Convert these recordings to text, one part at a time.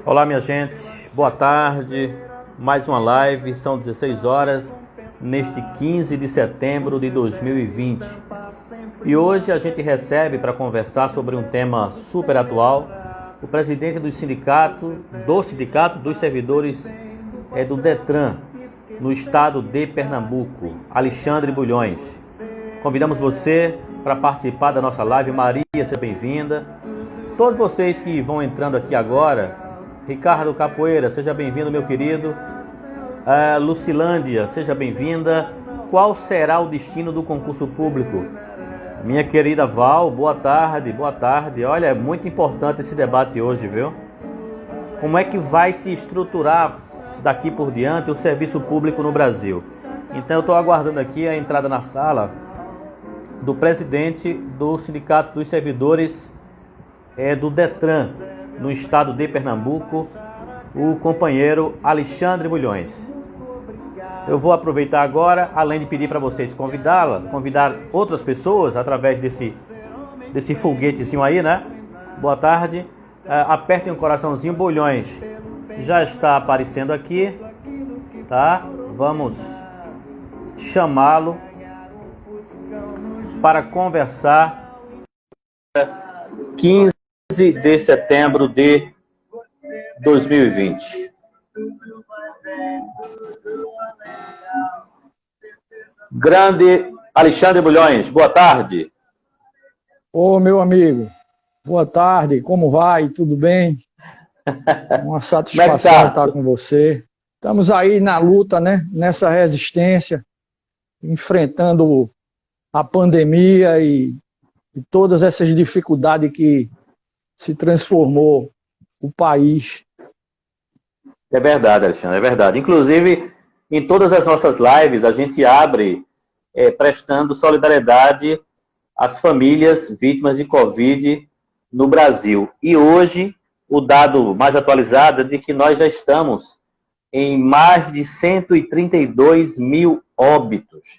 Olá, minha gente, boa tarde. Mais uma live, são 16 horas, neste 15 de setembro de 2020. E hoje a gente recebe para conversar sobre um tema super atual o presidente do Sindicato dos Servidores do Detran, no estado de Pernambuco, Alexandre Bulhões. Convidamos você para participar da nossa live. Maria, seja bem-vinda. Todos vocês que vão entrando aqui agora, Ricardo Capoeira, seja bem-vindo, meu querido. Lucilândia, seja bem-vinda. Qual será o destino do concurso público? Minha querida Val, boa tarde, boa tarde. Olha, é muito importante esse debate hoje, viu? Como é que vai se estruturar daqui por diante o serviço público no Brasil? Então eu estou aguardando aqui a entrada na sala do presidente do Sindicato dos Servidores do Detran, no estado de Pernambuco, o companheiro Alexandre Bulhões. Eu vou aproveitar agora, além de pedir para vocês convidar outras pessoas através desse foguetezinho aí, né? Boa tarde. Apertem o coraçãozinho. Bulhões já está aparecendo aqui, tá? Vamos chamá-lo para conversar. 15 de setembro de 2020. Grande Alexandre Bulhões, boa tarde. Ô, meu amigo, boa tarde, como vai? Tudo bem? Uma satisfação estar com você. Estamos aí na luta, né? Nessa resistência, enfrentando a pandemia e todas essas dificuldades que se transformou o país. É verdade, Alexandre, é verdade. Inclusive, em todas as nossas lives, a gente abre prestando solidariedade às famílias vítimas de Covid no Brasil. E hoje, o dado mais atualizado é de que nós já estamos em mais de 132 mil óbitos.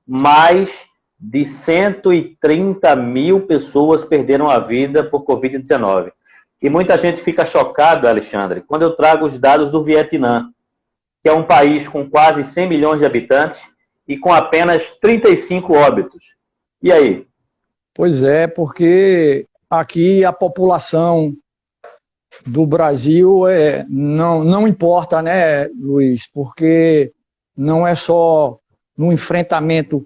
Mais de 130 mil pessoas perderam a vida por Covid-19. E muita gente fica chocada, Alexandre, quando eu trago os dados do Vietnã, que é um país com quase 100 milhões de habitantes e com apenas 35 óbitos. E aí? Pois é, porque aqui a população do Brasil não importa, né, Luiz? Porque não é só no enfrentamento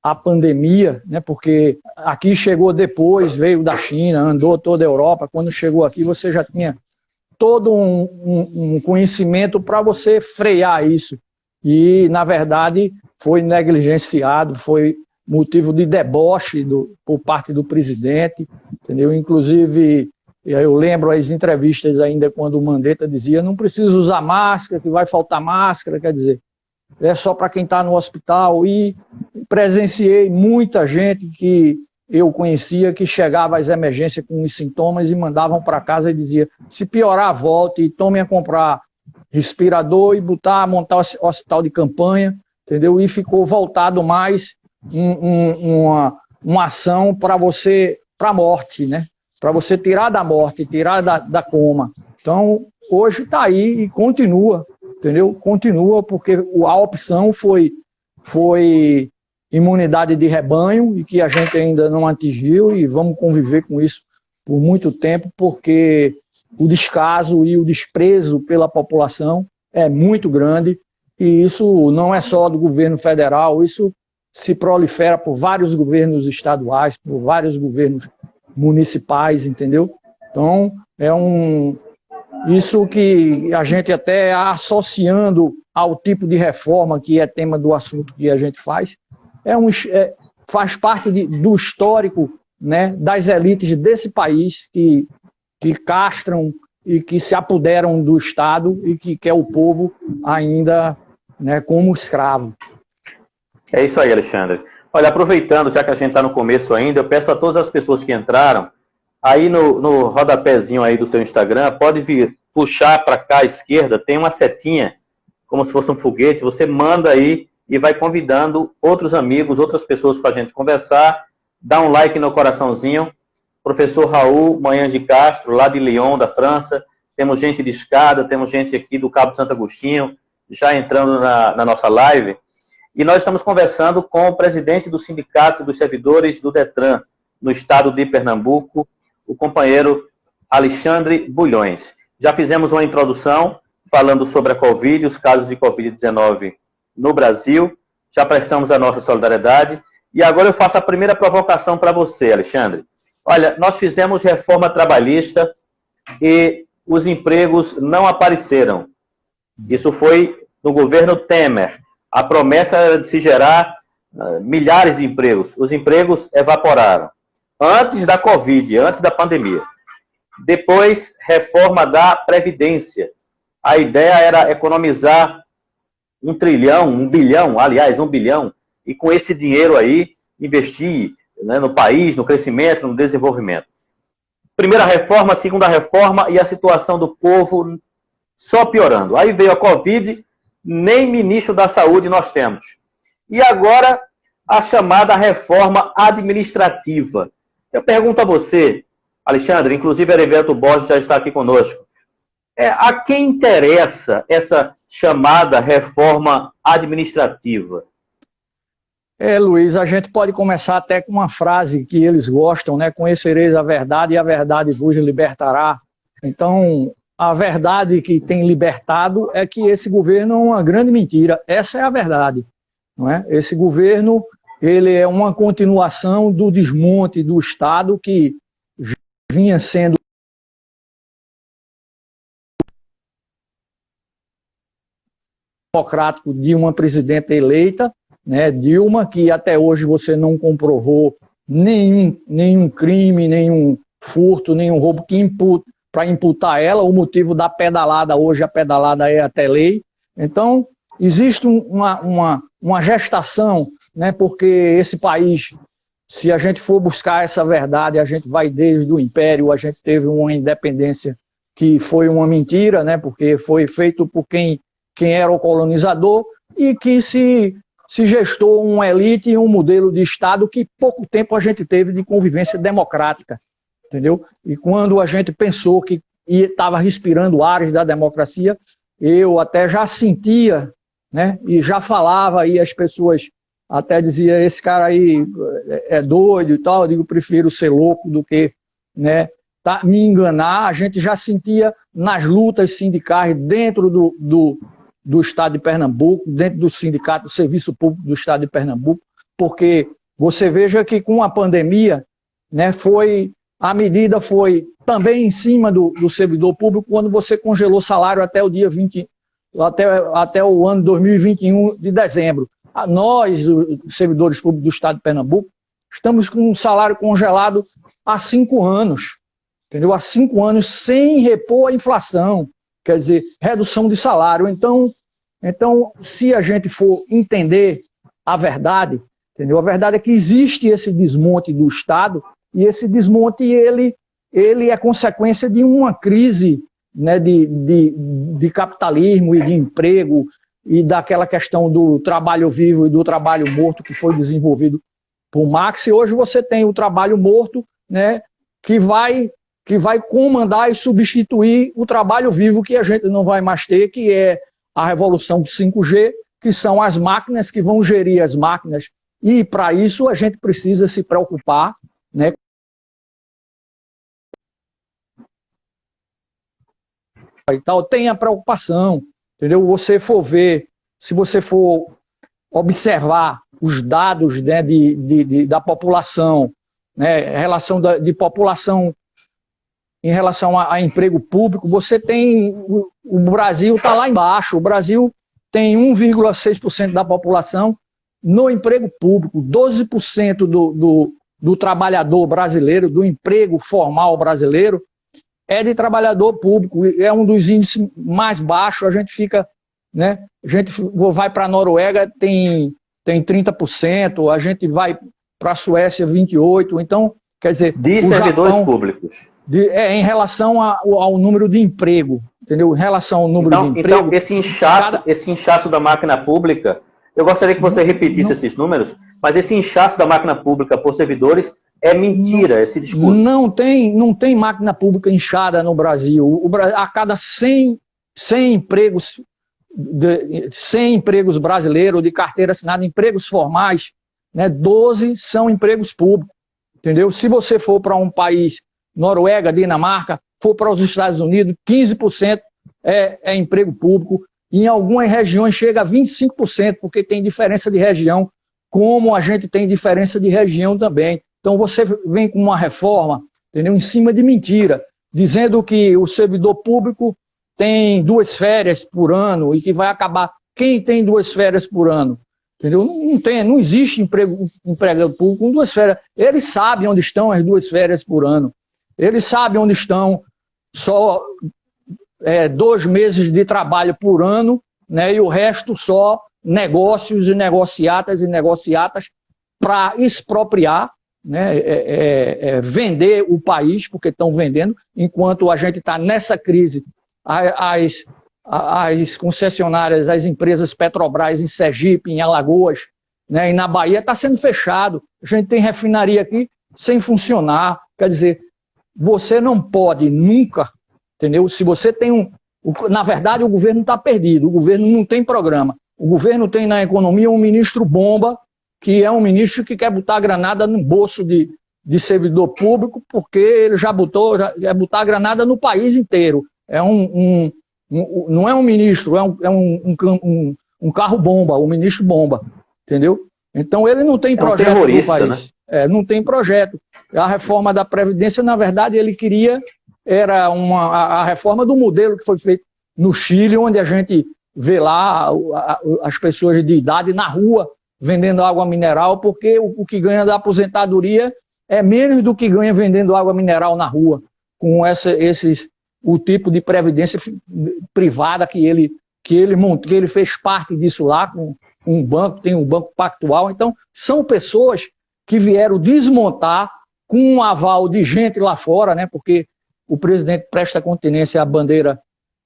à pandemia, né? Porque aqui chegou depois, veio da China, andou toda a Europa. Quando chegou aqui, você já tinha todo um conhecimento para você frear isso. E, na verdade, foi negligenciado, foi motivo de deboche por parte do presidente, entendeu? Inclusive, eu lembro as entrevistas ainda quando o Mandetta dizia: não precisa usar máscara, que vai faltar máscara, quer dizer, é só para quem está no hospital. E presenciei muita gente que eu conhecia que chegava às emergências com os sintomas e mandavam para casa e dizia: se piorar, volte e tome a comprar respirador e montar hospital de campanha, entendeu? E ficou voltado mais uma ação para a morte, né? Para você tirar da morte, tirar da coma. Então, hoje está aí e continua, entendeu? Continua, porque a opção foi imunidade de rebanho, e que a gente ainda não atingiu, e vamos conviver com isso por muito tempo, porque o descaso e o desprezo pela população é muito grande, e isso não é só do governo federal, isso se prolifera por vários governos estaduais, por vários governos municipais, entendeu? Então, isso que a gente até associando ao tipo de reforma que é tema do assunto que a gente faz, faz parte do histórico, né, das elites desse país que castram e que se apoderam do Estado e que quer o povo ainda, né, como escravo. É isso aí, Alexandre. Olha, aproveitando, já que a gente está no começo ainda, eu peço a todas as pessoas que entraram, aí no rodapézinho aí do seu Instagram, pode vir puxar para cá à esquerda, tem uma setinha, como se fosse um foguete, você manda aí e vai convidando outros amigos, outras pessoas para a gente conversar. Dá um like no coraçãozinho. Professor Raul Manhã de Castro, lá de Lyon, da França. temos gente de Escada, temos gente aqui do Cabo Santo Agostinho, já entrando na nossa live. E nós estamos conversando com o presidente do Sindicato dos Servidores do Detran, no estado de Pernambuco, o companheiro Alexandre Bulhões. Já fizemos uma introdução falando sobre a Covid, os casos de Covid-19 no Brasil, já prestamos a nossa solidariedade, e agora eu faço a primeira provocação para você, Alexandre. Olha, nós fizemos reforma trabalhista e os empregos não apareceram. Isso foi no governo Temer. A promessa era de se gerar milhares de empregos. Os empregos evaporaram. Antes da Covid, antes da pandemia. Depois, reforma da Previdência. A ideia era economizar 1 trilhão, 1 bilhão, aliás, 1 bilhão, e com esse dinheiro aí, investir, né, no país, no crescimento, no desenvolvimento. Primeira reforma, segunda reforma, e a situação do povo só piorando. Aí veio a Covid, nem ministro da Saúde nós temos. E agora, a chamada reforma administrativa. Eu pergunto a você, Alexandre, inclusive Heriberto Borges já está aqui conosco, a quem interessa essa chamada reforma administrativa? Luiz, a gente pode começar até com uma frase que eles gostam, né? Conhecereis a verdade e a verdade vos libertará. Então, a verdade que tem libertado é que esse governo é uma grande mentira. Essa é a verdade, não é? Esse governo, ele é uma continuação do desmonte do Estado que vinha sendo democrático de uma presidenta eleita, né, Dilma, que até hoje você não comprovou nenhum crime, nenhum furto, nenhum roubo para imputar ela. O motivo da pedalada hoje, a pedalada é até lei. Então, existe uma gestação, né, porque esse país, se a gente for buscar essa verdade, a gente vai desde o Império, a gente teve uma independência que foi uma mentira, né, porque foi feito por quem era o colonizador, e que se gestou uma elite e um modelo de Estado que pouco tempo a gente teve de convivência democrática, entendeu? E quando a gente pensou que estava respirando ares da democracia, eu até já sentia, né, e já falava, e as pessoas até diziam, esse cara aí é doido e tal, eu digo, prefiro ser louco do que, né, me enganar. A gente já sentia nas lutas sindicais dentro do Estado de Pernambuco, dentro do Sindicato do Serviço Público do Estado de Pernambuco, porque você veja que com a pandemia, né, a medida foi também em cima do servidor público, quando você congelou salário até o dia 20, até o ano 2021 de dezembro. Nós, os servidores públicos do Estado de Pernambuco, estamos com um salário congelado há 5 anos, entendeu? Há 5 anos sem repor a inflação. Quer dizer, redução de salário. Então, se a gente for entender a verdade, entendeu? A verdade é que existe esse desmonte do Estado, e esse desmonte ele é consequência de uma crise, né, de capitalismo e de emprego, e daquela questão do trabalho vivo e do trabalho morto que foi desenvolvido por Marx. E hoje você tem o trabalho morto, né, que vai comandar e substituir o trabalho vivo que a gente não vai mais ter, que é a revolução do 5G, que são as máquinas que vão gerir as máquinas. E, para isso, a gente precisa se preocupar, né? E tal, tem a preocupação, entendeu? Se você for observar os dados, né, da população, né, relação de população em relação a emprego público, você tem, o Brasil está lá embaixo. O Brasil tem 1,6% da população no emprego público, 12% do trabalhador brasileiro, do emprego formal brasileiro, é de trabalhador público, é um dos índices mais baixos. A gente fica, né, a gente vai para a Noruega, tem 30%, a gente vai para a Suécia, 28%, então, quer dizer... De servidores públicos. Em relação ao número de emprego, entendeu? Em relação ao número de emprego... Então, esse inchaço da máquina pública, eu gostaria que você repetisse esses números, mas esse inchaço da máquina pública por servidores É mentira esse discurso. Não tem máquina pública inchada no Brasil. A cada 100 empregos, 100 empregos brasileiros de carteira assinada, empregos formais, né, 12 são empregos públicos. Entendeu? Se você for para um país, Noruega, Dinamarca, for para os Estados Unidos, 15% é emprego público. E em algumas regiões chega a 25%, porque tem diferença de região, como a gente tem diferença de região também. Então você vem com uma reforma, entendeu? Em cima de mentira, dizendo que o servidor público tem 2 férias por ano e que vai acabar. Quem tem 2 férias por ano? Entendeu? Não existe empregado público com 2 férias. Eles sabem onde estão as 2 férias por ano. Eles sabem onde estão só 2 meses de trabalho por ano, né, e o resto só negócios e negociatas para expropriar, né, vender o país, porque estão vendendo, enquanto a gente está nessa crise. As concessionárias, as empresas Petrobras em Sergipe, em Alagoas, né, e na Bahia está sendo fechado. A gente tem refinaria aqui sem funcionar. Quer dizer, você não pode nunca, entendeu? Se você tem na verdade, o governo está perdido. O governo não tem programa. O governo tem na economia um ministro bomba, que é um ministro que quer botar a granada no bolso de servidor público, porque ele já quer botar a granada no país inteiro. Não é um ministro, é um carro bomba, um ministro bomba, entendeu? Então ele não tem projeto no país. Né? Não tem projeto. A reforma da Previdência, na verdade, ele queria, era a reforma do modelo que foi feito no Chile, onde a gente vê lá as pessoas de idade na rua vendendo água mineral, porque o que ganha da aposentadoria é menos do que ganha vendendo água mineral na rua, com o tipo de previdência privada que ele montou, que ele fez parte disso lá, com um banco, tem um banco pactual. Então, são pessoas que vieram desmontar com um aval de gente lá fora, né, porque o presidente presta continência à bandeira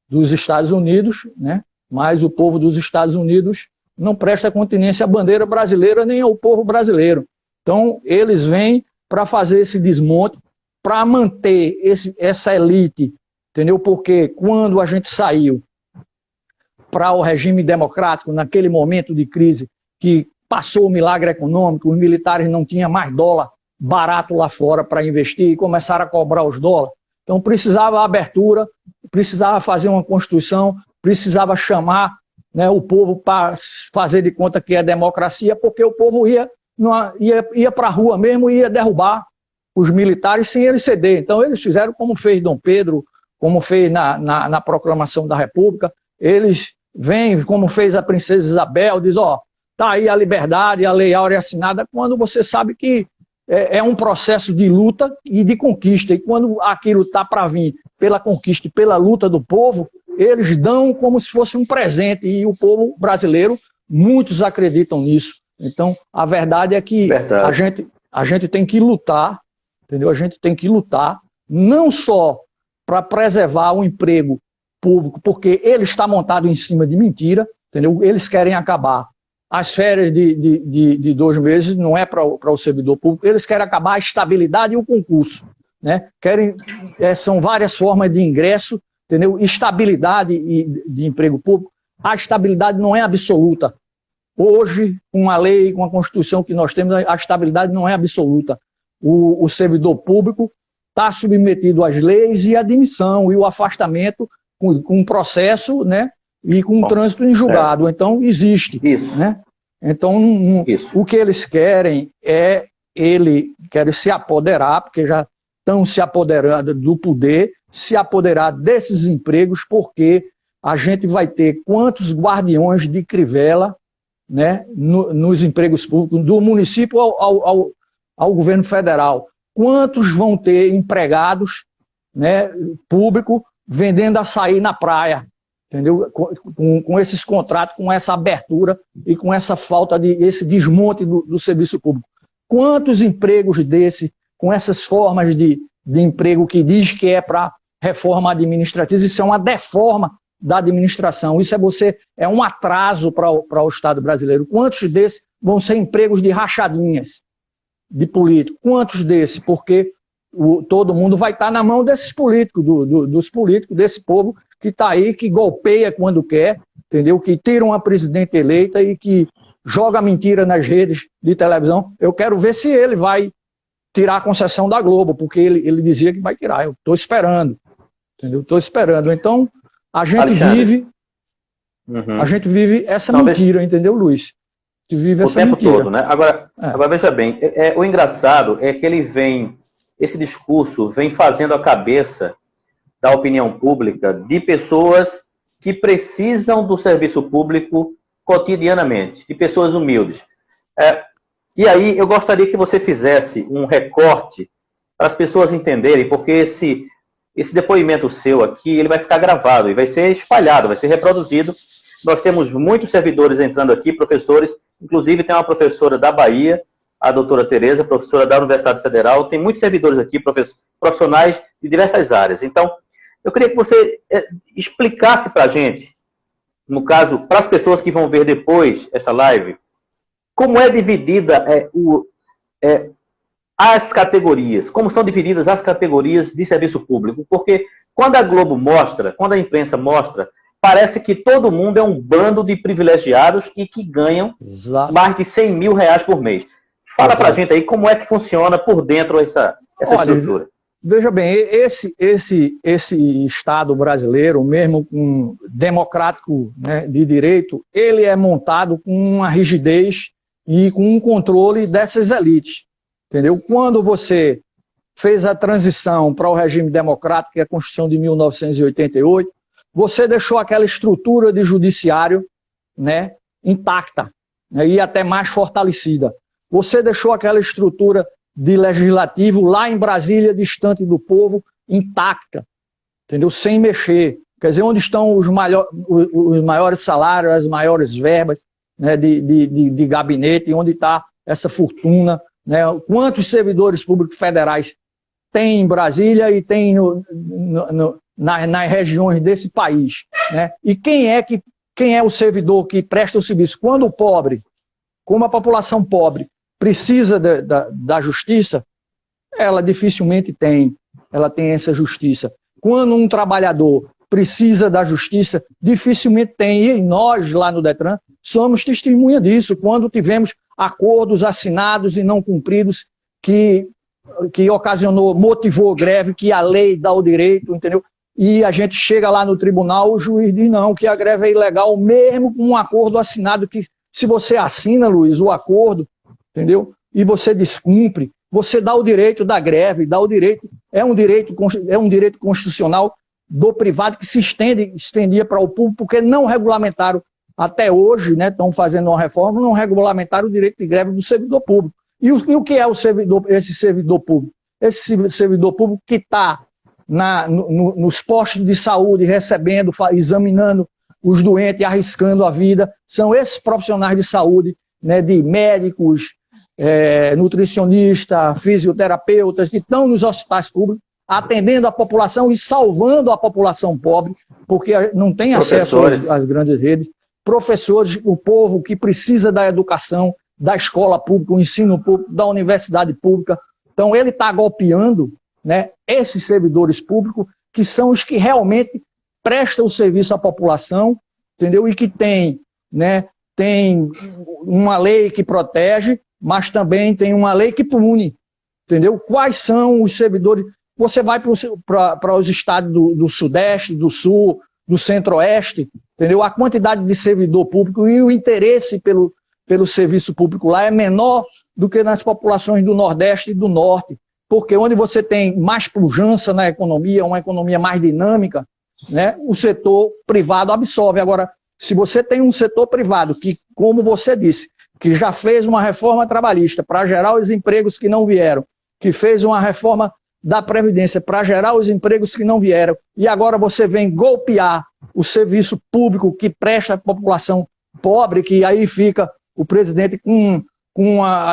dos Estados Unidos, né, mas o povo dos Estados Unidos não presta continência à bandeira brasileira nem ao povo brasileiro. Então, eles vêm para fazer esse desmonte, para manter essa elite, entendeu? Porque quando a gente saiu para o regime democrático, naquele momento de crise, que passou o milagre econômico, os militares não tinham mais dólar barato lá fora para investir e começaram a cobrar os dólares. Então precisava abertura, precisava fazer uma Constituição, precisava chamar, né, o povo para fazer de conta que é democracia, porque o povo ia para a rua mesmo e ia derrubar os militares sem eles ceder. Então eles fizeram como fez Dom Pedro, como fez na proclamação da República. Eles vêm, como fez a princesa Isabel, diz, tá aí a liberdade, a Lei Áurea assinada, quando você sabe que é um processo de luta e de conquista. E quando aquilo está para vir pela conquista e pela luta do povo, eles dão como se fosse um presente. E o povo brasileiro, muitos acreditam nisso. Então, a verdade é que a gente tem que lutar, entendeu? A gente tem que lutar, não só para preservar o emprego público, porque ele está montado em cima de mentira, entendeu? Eles querem acabar as férias de 2 meses, não é para o servidor público, eles querem acabar a estabilidade e o concurso, né? São várias formas de ingresso, entendeu? Estabilidade de emprego público. A estabilidade não é absoluta. Hoje, com a lei, com a Constituição que nós temos, a estabilidade não é absoluta. O servidor público está submetido às leis e à demissão e o afastamento com um processo, né, e com um trânsito em julgado. Então, existe. Isso. Né? Então, o que eles querem querem se apoderar, porque já estão se apoderando do poder, se apoderar desses empregos, porque a gente vai ter quantos guardiões de Crivella, né, nos empregos públicos, do município ao governo federal. Quantos vão ter empregados, né, público vendendo açaí na praia, entendeu? Com esses contratos, com essa abertura e com essa falta esse desmonte do serviço público. Quantos empregos com essas formas de emprego que diz que é para reforma administrativa, isso é uma deforma da administração, isso é um atraso para o Estado brasileiro. Quantos desses vão ser empregos de rachadinhas? de político. Quantos desses? Porque todo mundo vai estar na mão desses políticos, dos políticos, desse povo que está aí, que golpeia quando quer, entendeu? Que tira uma presidente eleita e que joga mentira nas redes de televisão. Eu quero ver se ele vai tirar a concessão da Globo, porque ele dizia que vai tirar. Eu estou esperando, entendeu? Estou esperando. Então, a gente vive essa mentira, entendeu, Luiz? A gente vive essa tempo mentira. todo, né? Agora veja bem, o engraçado é que esse discurso vem fazendo a cabeça da opinião pública de pessoas que precisam do serviço público cotidianamente, de pessoas humildes. E aí eu gostaria que você fizesse um recorte para as pessoas entenderem, porque esse depoimento seu aqui, ele vai ficar gravado e vai ser espalhado, vai ser reproduzido. Nós temos muitos servidores entrando aqui, professores, inclusive tem uma professora da Bahia, a doutora Tereza, professora da Universidade Federal, tem muitos servidores aqui, profissionais de diversas áreas. Então, eu queria que você explicasse para a gente, no caso, para as pessoas que vão ver depois esta live, como é dividida as categorias, como são divididas as categorias de serviço público, porque quando a Globo mostra, quando a imprensa mostra, parece que todo mundo é um bando de privilegiados e que ganham mais de 100 mil reais por mês. Fala pra gente aí como é que funciona por dentro essa estrutura. Veja bem, esse Estado brasileiro, mesmo com democrático, né, de direito, ele é montado com uma rigidez e com um controle dessas elites, entendeu? Quando você fez a transição para o regime democrático, que é a Constituição de 1988, você deixou aquela estrutura de judiciário, né, intacta, né, e até mais fortalecida. Você deixou aquela estrutura de legislativo lá em Brasília, distante do povo, intacta, entendeu? Sem mexer. Quer dizer, onde estão os maiores salários, as maiores verbas, né, de gabinete, onde está essa fortuna, né? Quantos servidores públicos federais tem em Brasília e tem nas regiões desse país, né? E quem é o servidor que presta o serviço? Quando o pobre, como a população pobre, precisa da justiça, ela dificilmente ela tem essa justiça. Quando um trabalhador precisa da justiça, dificilmente tem. E nós, lá no Detran, somos testemunha disso. Quando tivemos acordos assinados e não cumpridos que motivou greve, que a lei dá o direito, entendeu? E a gente chega lá no tribunal, o juiz diz não, que a greve é ilegal, mesmo com um acordo assinado, que se você assina, Luiz, o acordo, entendeu? E você descumpre, você dá o direito da greve, é um direito constitucional do privado que se estendia para o público, porque não regulamentaram até hoje, né? Estão fazendo uma reforma, não regulamentaram o direito de greve do servidor público. E o que é esse servidor público? Esse servidor público que está nos postos de saúde, recebendo, examinando os doentes, arriscando a vida, são esses profissionais de saúde, né, de médicos, nutricionistas, fisioterapeutas, que estão nos hospitais públicos, atendendo a população e salvando a população pobre, porque não tem acesso às grandes redes, professores, o povo que precisa da educação, da escola pública, o ensino público, da universidade pública. Então ele está golpeando, né, esses servidores públicos, que são os que realmente prestam o serviço à população, entendeu? E que tem uma lei que protege, mas também tem uma lei que pune, entendeu? Quais são os servidores? Você vai para os estados do Sudeste, do Sul, do Centro-Oeste, entendeu? A quantidade de servidor público e o interesse pelo serviço público lá é menor do que nas populações do Nordeste e do Norte, porque onde você tem mais pujança na economia, uma economia mais dinâmica, né, o setor privado absorve. Agora, se você tem um setor privado que, como você disse, que já fez uma reforma trabalhista para gerar os empregos que não vieram, que fez uma reforma da Previdência para gerar os empregos que não vieram, e agora você vem golpear o serviço público que presta à população pobre, que aí fica o presidente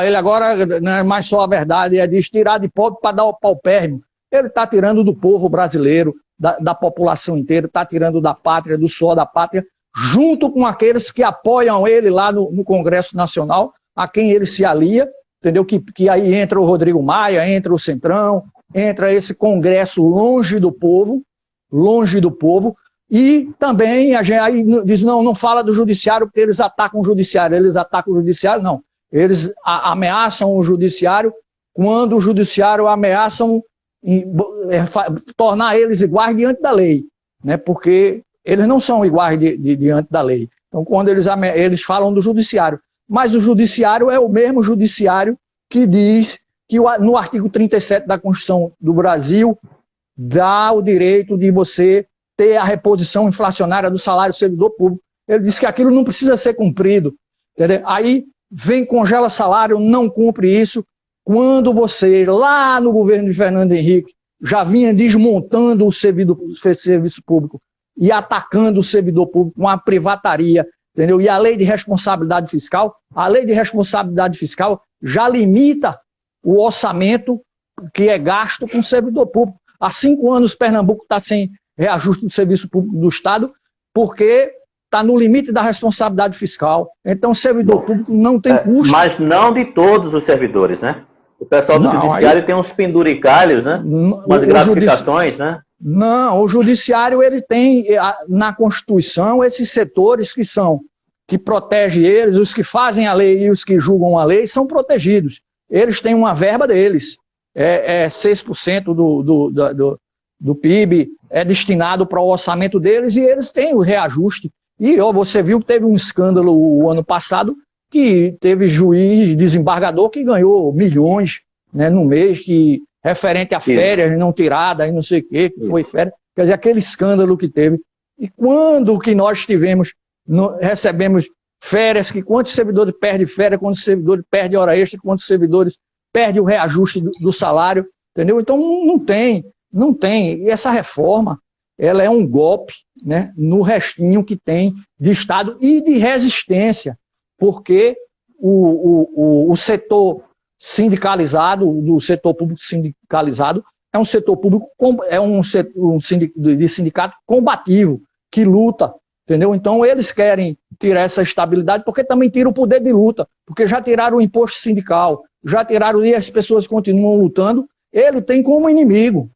ele agora, não é mais só a verdade, é de tirar de pobre para dar o paupérrimo. Ele está tirando do povo brasileiro, da população inteira, está tirando da pátria, do suor da pátria, junto com aqueles que apoiam ele lá no Congresso Nacional, a quem ele se alia, entendeu? Que aí entra o Rodrigo Maia, entra o Centrão, entra esse Congresso longe do povo, e também a gente aí diz, não fala do judiciário porque eles atacam o judiciário, não. Eles ameaçam o judiciário quando o judiciário ameaçam tornar eles iguais diante da lei, né? Porque eles não são iguais diante da lei. Então, quando eles falam do judiciário, mas o judiciário é o mesmo judiciário que diz que no artigo 37 da Constituição do Brasil dá o direito de você ter a reposição inflacionária do salário do servidor público. Ele diz que aquilo não precisa ser cumprido, entendeu? Aí vem, congela salário, não cumpre isso, quando você, lá no governo de Fernando Henrique, já vinha desmontando o serviço público e atacando o servidor público com a privataria, entendeu? E a lei de responsabilidade fiscal, já limita o orçamento que é gasto com o servidor público. Há 5 anos Pernambuco está sem reajuste do serviço público do Estado, porque está no limite da responsabilidade fiscal. Então o servidor público não tem custo. Mas não de todos os servidores, né? O pessoal do judiciário tem uns penduricalhos, né? Umas gratificações, né? Não, o judiciário ele tem na Constituição esses setores que protegem eles, os que fazem a lei e os que julgam a lei são protegidos. Eles têm uma verba deles, 6% do PIB é destinado para o orçamento deles e eles têm o reajuste. E você viu que teve um escândalo o ano passado que teve juiz, desembargador que ganhou milhões, né, no mês, referente a férias não tiradas e não sei o que foi férias. Quer dizer, aquele escândalo que teve. E quando que nós recebemos férias, que quantos servidores perdem férias, quantos servidores perdem hora extra, quantos servidores perdem o reajuste do salário, entendeu? Então não tem. E essa reforma, ela é um golpe, né, no restinho que tem de Estado e de resistência, porque o setor sindicalizado, do setor público sindicalizado, é um setor público, de sindicato combativo, que luta, entendeu? Então eles querem tirar essa estabilidade, porque também tira o poder de luta, porque já tiraram o imposto sindical, já tiraram e as pessoas continuam lutando. Ele tem como inimigo,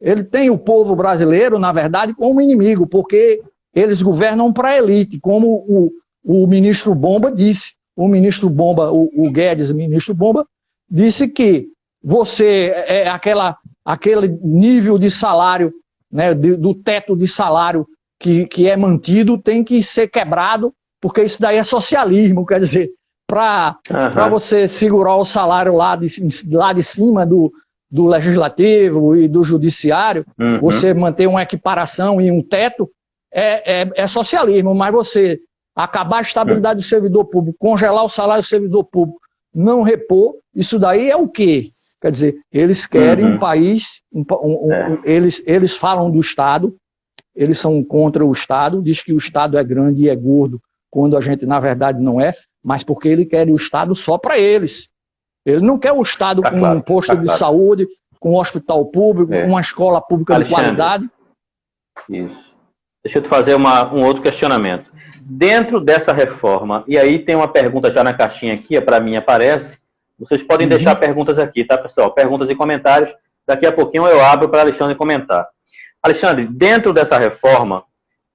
ele tem o povo brasileiro, na verdade, como inimigo, porque eles governam para a elite, como o ministro Bomba disse. O ministro Bomba, o Guedes, ministro Bomba, disse que você aquele nível de salário, né, do teto de salário que é mantido tem que ser quebrado, porque isso daí é socialismo, quer dizer, para você segurar o salário lá de cima do legislativo e do judiciário, você manter uma equiparação e um teto, é socialismo, mas você acabar a estabilidade do servidor público, congelar o salário do servidor público, não repor, isso daí é o quê? Quer dizer, eles querem um país, eles falam do Estado, eles são contra o Estado, diz que o Estado é grande e é gordo, quando a gente, na verdade, não é, mas porque ele quer o Estado só para eles. Ele não quer o Estado com um posto de saúde, com um hospital público, uma escola pública de qualidade. Isso. Deixa eu te fazer um outro questionamento. Dentro dessa reforma, e aí tem uma pergunta já na caixinha aqui, para mim aparece, vocês podem deixar perguntas aqui, tá, pessoal? Perguntas e comentários. Daqui a pouquinho eu abro para Alexandre comentar. Alexandre, dentro dessa reforma,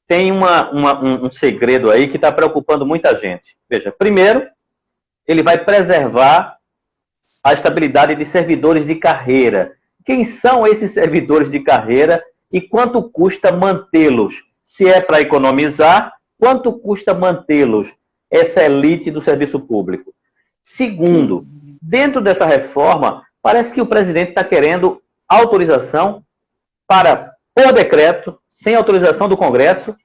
tem um segredo aí que está preocupando muita gente. Veja, primeiro, ele vai preservar a estabilidade de servidores de carreira. Quem são esses servidores de carreira e quanto custa mantê-los? Se é para economizar, quanto custa mantê-los, essa elite do serviço público? Segundo, dentro dessa reforma, parece que o presidente está querendo autorização para, por decreto, sem autorização do Congresso,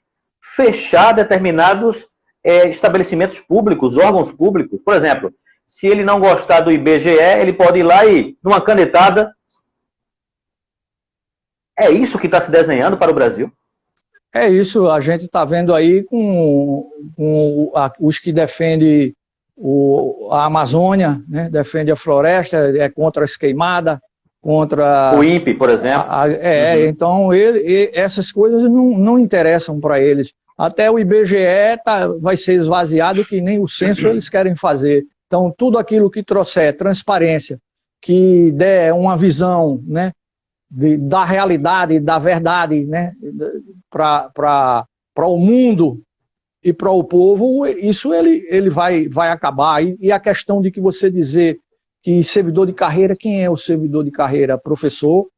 fechar determinados estabelecimentos públicos, órgãos públicos. Por exemplo, se ele não gostar do IBGE, ele pode ir lá e, numa canetada... É isso que está se desenhando para o Brasil? É isso, a gente está vendo aí com os que defendem a Amazônia, né, defende a floresta, é contra as queimadas, contra... O INPE, por exemplo. Então essas coisas não interessam para eles. Até o IBGE vai ser esvaziado, que nem o censo eles querem fazer. Então, tudo aquilo que trouxer transparência, que der uma visão, né, da realidade, da verdade, né, para o mundo e para o povo, isso ele vai acabar. E a questão de que você dizer que servidor de carreira, quem é o servidor de carreira? Professor,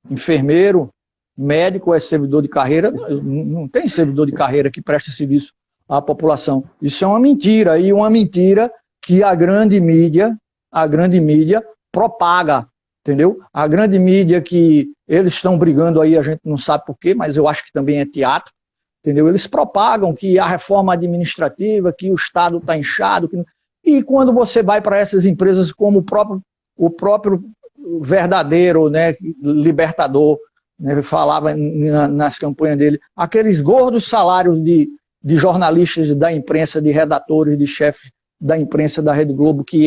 enfermeiro, médico é servidor de carreira? Não tem servidor de carreira que preste serviço à população. Isso é uma mentira, e uma mentira que a grande mídia propaga, entendeu? A grande mídia que eles estão brigando aí, a gente não sabe por quê, mas eu acho que também é teatro, entendeu? Eles propagam que a reforma administrativa, que o Estado está inchado, e quando você vai para essas empresas como o próprio verdadeiro, né, libertador, né, falava nas campanhas dele, aqueles gordos salários de jornalistas da imprensa, de redatores, de chefes da imprensa da Rede Globo, que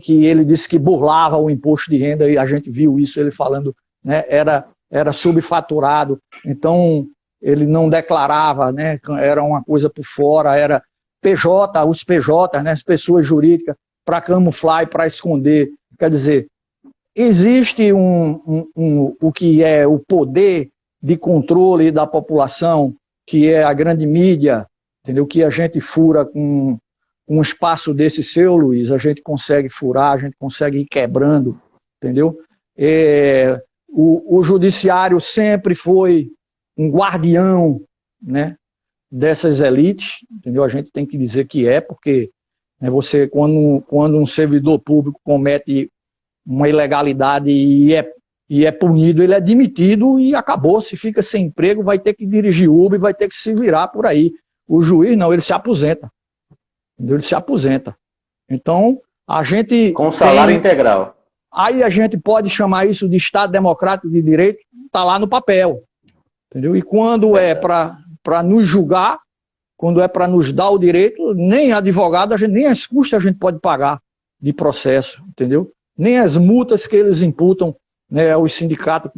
ele disse que burlava o imposto de renda, e a gente viu isso, ele falando, né, era subfaturado, então ele não declarava, né, era uma coisa por fora, era PJ, os PJ, né, as pessoas jurídicas, para camuflar e para esconder. Quer dizer, existe o que é o poder de controle da população, que é a grande mídia, entendeu? Que a gente fura com um espaço desse seu, Luiz, a gente consegue furar, a gente consegue ir quebrando, entendeu? O judiciário sempre foi um guardião, né, dessas elites, entendeu? A gente tem que dizer que porque, né, você, quando um servidor público comete uma ilegalidade e é punido, ele é demitido e acabou, se fica sem emprego, vai ter que dirigir Uber, vai ter que se virar por aí. O juiz não, ele se aposenta. Ele se aposenta. Então, a gente... Com salário integral. Aí a gente pode chamar isso de Estado Democrático de Direito, está lá no papel. Entendeu? E quando é para nos julgar, quando é para nos dar o direito, nem advogado, nem as custas a gente pode pagar de processo, entendeu? Nem as multas que eles imputam, né, aos sindicatos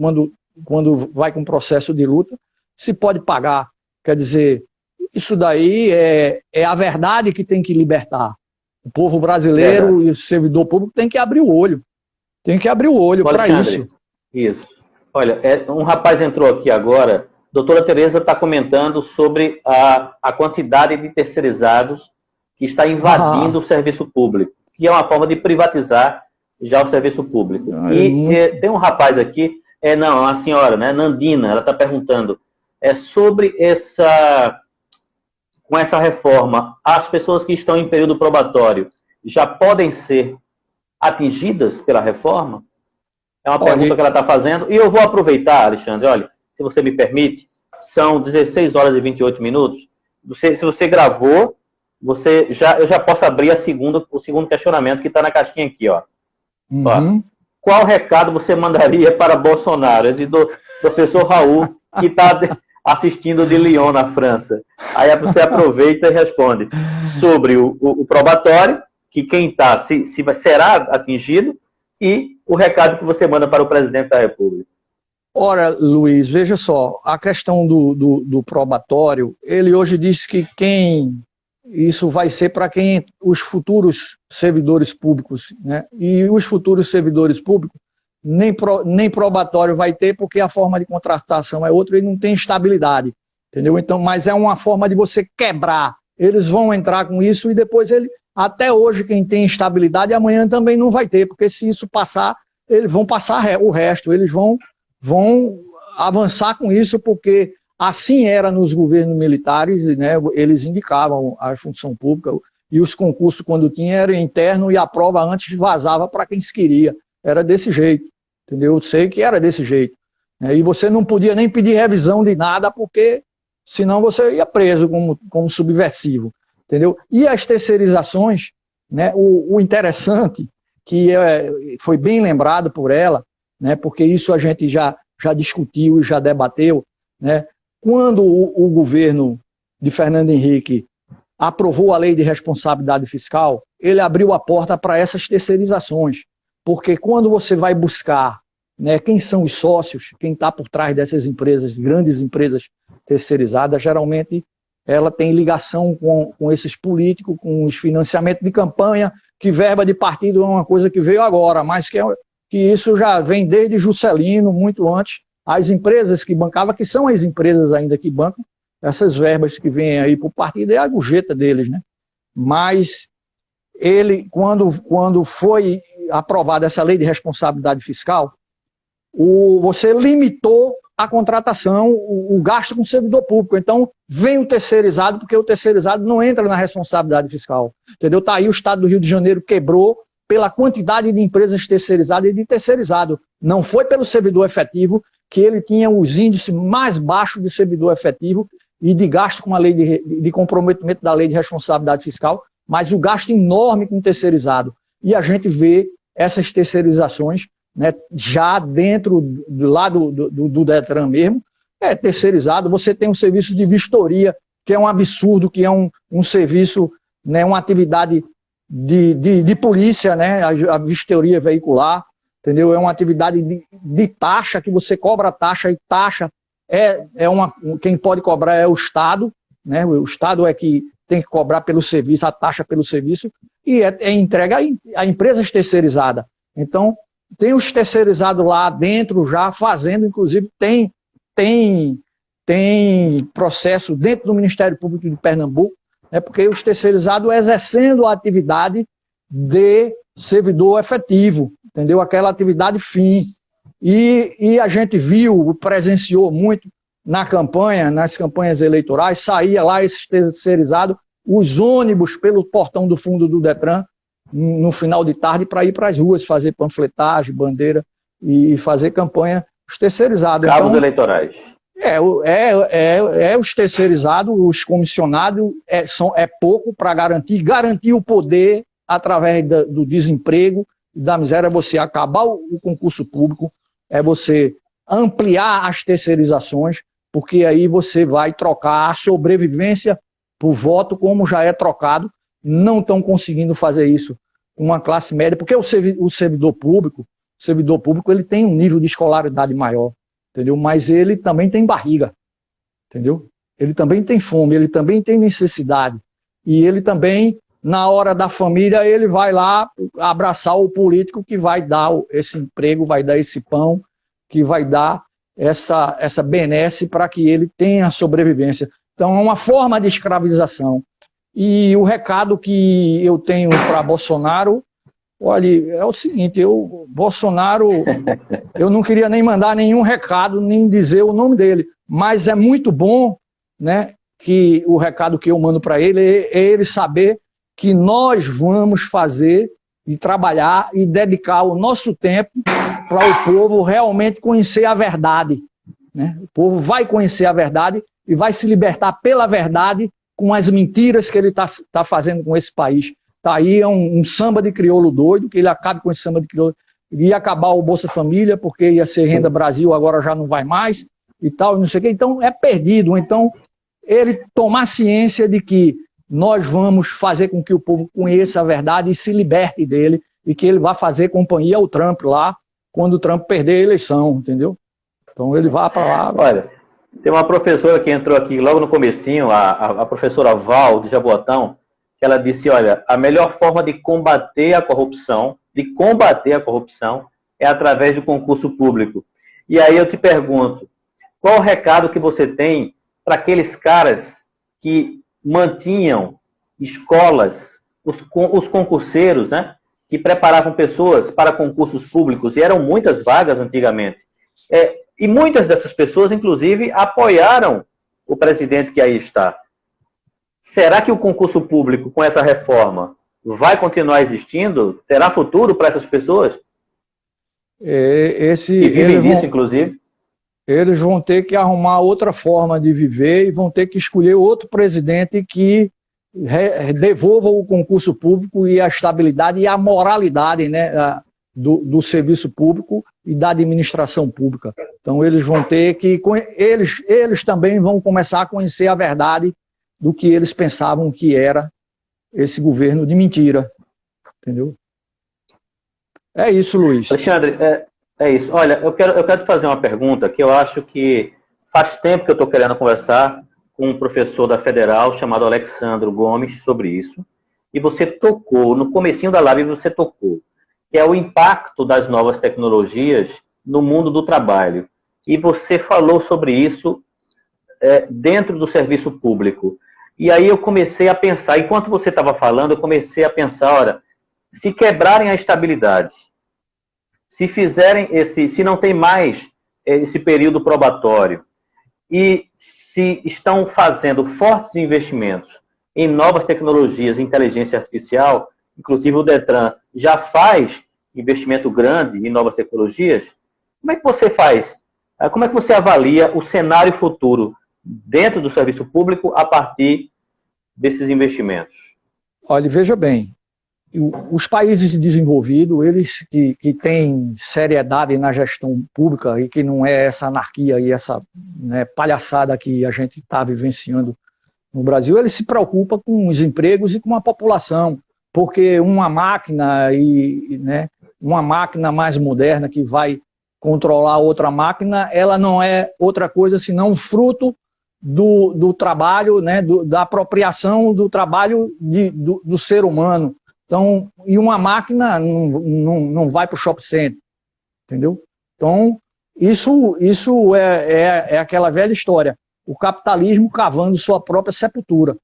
quando vai com processo de luta, se pode pagar. Quer dizer, isso daí é a verdade que tem que libertar. O povo brasileiro e o servidor público tem que abrir o olho. Tem que abrir o olho para isso. Isso. Olha, um rapaz entrou aqui agora, doutora Tereza está comentando sobre a quantidade de terceirizados que está invadindo o serviço público, que é uma forma de privatizar já o serviço público. Tem um rapaz aqui, não, a senhora, né, Nandina, ela está perguntando, sobre com essa reforma, as pessoas que estão em período probatório já podem ser atingidas pela reforma? É uma pergunta que ela está fazendo. E eu vou aproveitar, Alexandre, olha, se você me permite, são 16 horas e 28 minutos. Se você gravou, eu já posso abrir o segundo questionamento que está na caixinha aqui, ó. Uhum. Ó. Qual recado você mandaria para Bolsonaro? É do professor Raul, que está assistindo de Lyon, na França. Aí você aproveita e responde sobre o probatório, que quem está, será atingido, e o recado que você manda para o presidente da República. Ora, Luiz, veja só, a questão do probatório, ele hoje diz que isso vai ser para quem os futuros servidores públicos, né? E os futuros servidores públicos nem probatório vai ter, porque a forma de contratação é outra e não tem estabilidade, entendeu? Então, mas é uma forma de você quebrar. Eles vão entrar com isso e depois até hoje quem tem estabilidade amanhã também não vai ter, porque se isso passar, eles vão passar o resto, eles vão avançar com isso, porque assim era nos governos militares, né? Eles indicavam a função pública e os concursos, quando tinha, era interno e a prova antes vazava para quem se queria. Era desse jeito, entendeu? Eu sei que era desse jeito. E você não podia nem pedir revisão de nada, porque senão você ia preso como subversivo, entendeu? E as terceirizações, né? O interessante, que foi bem lembrado por ela, né? Porque isso a gente já discutiu e já debateu, né? Quando o governo de Fernando Henrique aprovou a lei de responsabilidade fiscal, ele abriu a porta para essas terceirizações, porque quando você vai buscar, né, quem são os sócios, quem está por trás dessas empresas, grandes empresas terceirizadas, geralmente ela tem ligação com esses políticos, com os financiamentos de campanha, que verba de partido é uma coisa que veio agora, mas que isso já vem desde Juscelino, muito antes. As empresas que bancavam, que são as empresas ainda que bancam, essas verbas que vêm aí para o partido é a gorjeta deles, né? Mas ele, quando foi aprovada essa lei de responsabilidade fiscal, você limitou a contratação, o gasto com o servidor público. Então, vem o terceirizado, porque o terceirizado não entra na responsabilidade fiscal. Entendeu? Está aí o Estado do Rio de Janeiro quebrou pela quantidade de empresas terceirizadas e de terceirizado. Não foi pelo servidor efetivo, que ele tinha os índices mais baixos de servidor efetivo e de gasto com a lei de comprometimento da lei de responsabilidade fiscal, mas o gasto enorme com terceirizado. E a gente vê essas terceirizações, né, já dentro do Detran mesmo, terceirizado. Você tem um serviço de vistoria, que é um absurdo, que é um serviço, né, uma atividade de polícia, né, a vistoria veicular, entendeu? É uma atividade de taxa, que você cobra taxa, e taxa quem pode cobrar é o Estado, né? O Estado é que tem que cobrar pelo serviço, a taxa pelo serviço, e é entregue a empresas terceirizadas. Então, tem os terceirizados lá dentro já fazendo, inclusive tem processo dentro do Ministério Público de Pernambuco, né, porque os terceirizados exercendo a atividade de servidor efetivo, entendeu? Aquela atividade fim. E a gente presenciou muito na campanha, nas campanhas eleitorais, saía lá esses terceirizados, os ônibus pelo portão do fundo do Detran, no final de tarde, para ir para as ruas, fazer panfletagem, bandeira e fazer campanha, os terceirizados. Cabos eleitorais. Os terceirizados, os comissionados, é pouco para garantir o poder através do desemprego, da miséria. É você acabar o concurso público, é você ampliar as terceirizações, porque aí você vai trocar a sobrevivência por voto, como já é trocado. Não estão conseguindo fazer isso com uma classe média, porque o servidor público ele tem um nível de escolaridade maior, entendeu? Mas ele também tem barriga, entendeu? Ele também tem fome, ele também tem necessidade, e ele também, na hora da família, ele vai lá abraçar o político que vai dar esse emprego, vai dar esse pão, que vai dar essa benesse para que ele tenha sobrevivência. Então é uma forma de escravização. E o recado que eu tenho para Bolsonaro, olha, é o seguinte, Bolsonaro, eu não queria nem mandar nenhum recado, nem dizer o nome dele, mas é muito bom, né, que o recado que eu mando para ele é ele saber que nós vamos fazer e trabalhar e dedicar o nosso tempo para o povo realmente conhecer a verdade, né? O povo vai conhecer a verdade e vai se libertar pela verdade, com as mentiras que ele tá fazendo com esse país. Tá aí um samba de crioulo doido, que ele acabe com esse samba de crioulo. Ia acabar o Bolsa Família, porque ia ser Renda Brasil, agora já não vai mais, e tal, não sei o quê. Então, é perdido. Então, ele tomar ciência de que nós vamos fazer com que o povo conheça a verdade e se liberte dele, e que ele vai fazer companhia ao Trump lá, quando o Trump perder a eleição, entendeu? Então, ele vai para lá. Olha, tem uma professora que entrou aqui logo no comecinho, a professora Val, de Jaboatão, que ela disse, olha, a melhor forma de combater a corrupção é através do concurso público. E aí eu te pergunto, qual o recado que você tem para aqueles caras que mantinham escolas, os concurseiros, né, que preparavam pessoas para concursos públicos, e eram muitas vagas antigamente. E muitas dessas pessoas, inclusive, apoiaram o presidente que aí está. Será que o concurso público, com essa reforma, vai continuar existindo? Terá futuro para essas pessoas? Que vivem disso, inclusive? Eles vão ter que arrumar outra forma de viver e vão ter que escolher outro presidente que devolva o concurso público e a estabilidade e a moralidade, né, do serviço público e da administração pública. Então eles vão ter que... Eles também vão começar a conhecer a verdade do que eles pensavam que era esse governo de mentira. Entendeu? É isso, Luiz. Alexandre, é isso. Olha, eu quero te fazer uma pergunta que eu acho que faz tempo que eu estou querendo conversar com um professor da Federal chamado Alexandro Gomes sobre isso, e você tocou, no comecinho da live você tocou, que é o impacto das novas tecnologias no mundo do trabalho. E você falou sobre isso dentro do serviço público. E aí eu comecei a pensar, enquanto você estava falando, eu comecei a pensar, olha, se quebrarem a estabilidade, se não tem mais esse período probatório, e se estão fazendo fortes investimentos em novas tecnologias, inteligência artificial, inclusive o Detran já faz investimento grande em novas tecnologias, como é que você faz? Como é que você avalia o cenário futuro dentro do serviço público a partir desses investimentos? Olha, veja bem, os países desenvolvidos, eles que têm seriedade na gestão pública e que não é essa anarquia e essa, né, palhaçada que a gente está vivenciando no Brasil, eles se preocupam com os empregos e com a população, porque uma máquina, né, uma máquina mais moderna que vai controlar outra máquina, ela não é outra coisa senão fruto do trabalho, né, da apropriação do trabalho do ser humano. Então, e uma máquina não vai para o shopping center, entendeu? Então, isso é aquela velha história, o capitalismo cavando sua própria sepultura,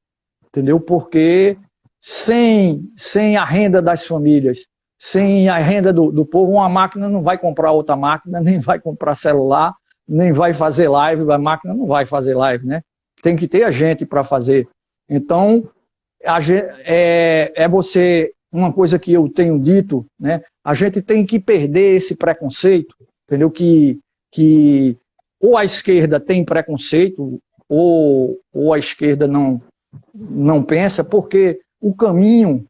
entendeu? Porque sem a renda das famílias, sem a renda do povo, uma máquina não vai comprar outra máquina, nem vai comprar celular, nem vai fazer live, a máquina não vai fazer live, né? Tem que ter a gente para fazer. Então, você, uma coisa que eu tenho dito, né? A gente tem que perder esse preconceito, entendeu? Que ou a esquerda tem preconceito, ou a esquerda não pensa, porque o caminho